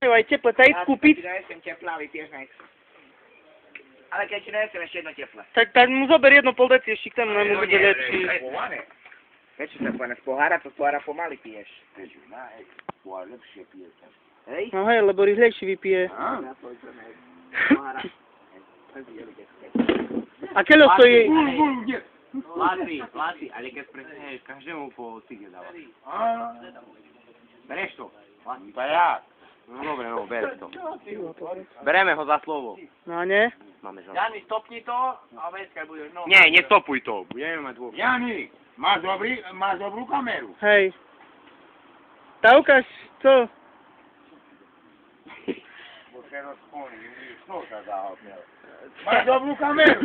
Aj teple, sa ísť kúpiť. Ja nesem teplá, vypiješ najc. Ale keď ti nesem ešte jedno teplé. Tak mu zober 1,5 deci, ešte k tomu mu bude lepší. Vieš, čo sa povedať, z pohára, to z pohára pomaly piješ. Pohár lepšie piješ. Hej? No hej, lebo rýchlejšie vypije. A keľo stojí? Láci, ale keď prehneš, každému po cige dáva. Bereš to? Pa ja. No dobre, no, ber to. Bereme ho za slovo. No nie? Máme za Jani, stopni to a veskaj budeš. No. Nie, nestopuj to. Budeme mať dôvod. Jani, máš dobrú kameru. Hej. Tá ukáž, co? Máš dobrú kameru.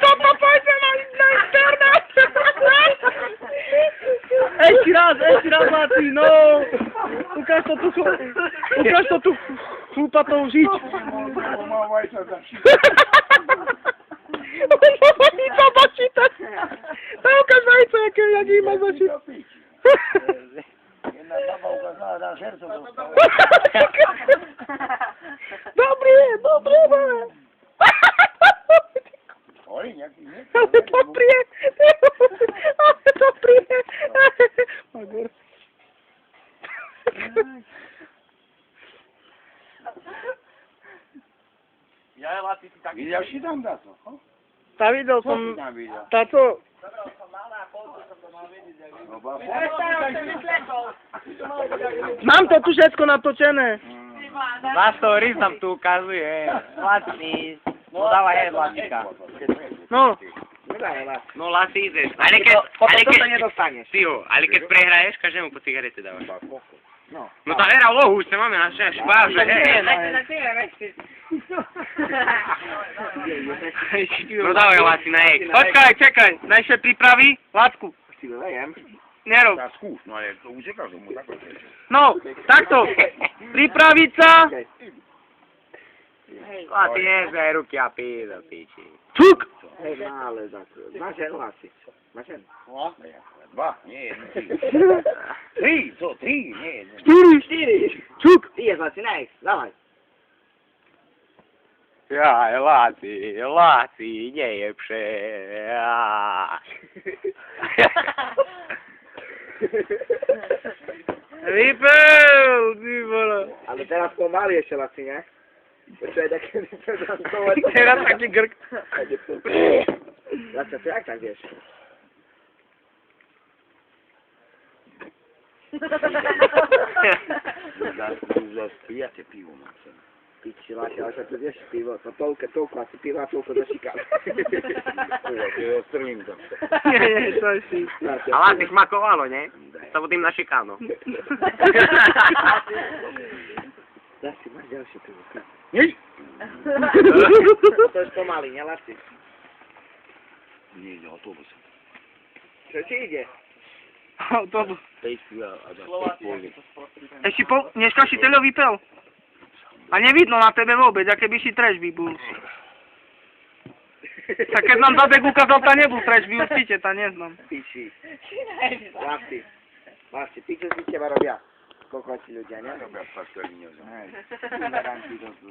Papa, pojďte na internet! Ešte raz, Láci, no! Ukáž to tu chlúpatou žiť. Umávaj sa za všetko. Umávaj sa začítať! Tá ukáž vajce, aké jak má začítať. Jedna baba ukázala na žerco. Dobrý je. Oj, nejaký Ale dobrý je. Magor. Ja, Láci, si tak... Videl si tam to? Tá videl Co si som, tam videl? táto, No ba, mám to tu všetko natočené. Za story tam tu ukazuje. Láci. No dávaj Lácika. No, No Láci ideš. Potom to nedostaneš. Tiho, ale keď prehraješ, každému po cigarete dávaš. no. No tá hra lohu, už sa máme na špáže. No dávaj Láci na ek. počkaj, čakaj, najšie prípravy, Lácku, Si vejem. nerob. Tá skús, no ale to už je každému takové. No, takto, pripraviť sa, Láci nezaj ruky a pída, piči. čuk, Hej, mále za to. Máš ženu, Láci. Máš ženu. Dva, nie jeden. Tri, nie jeden. 4, čuk. Piješ, Láci, najc. Dávaj. Ja, Láci, nie je pře. Vypel, ty vole. Ale teraz pomaly ešte, Láci, ne? Počkaj, tak Teraz taký grk. Láci, to jak tak vieš? Zas pijate pivo, Marcel. Piči, Láci, ale to vieš pivo. To toľko asi piva, toľko zašikali. To strlím to. Nie, to si. A Láci šmakovalo, ne? Sa budem na šikáno. Láci, máš ďalšie pivo. Nie? To je pomaly, ne, Láci? Nie ide autobus. Čo ti ide? Autobus. Pejs piva a za pôjde. Ešte dneska si teľo vypel. A nevidno na tebe vôbec, aké by si trash bol. Tak keď nám Dadek ukázal, tá nebol trash, vy určite, tá neznám. Piči. Láci, ty čo si teba robia? Koľko ti ľudia, ne? Robia pastelíňo. Hej. Ignoranti to sú.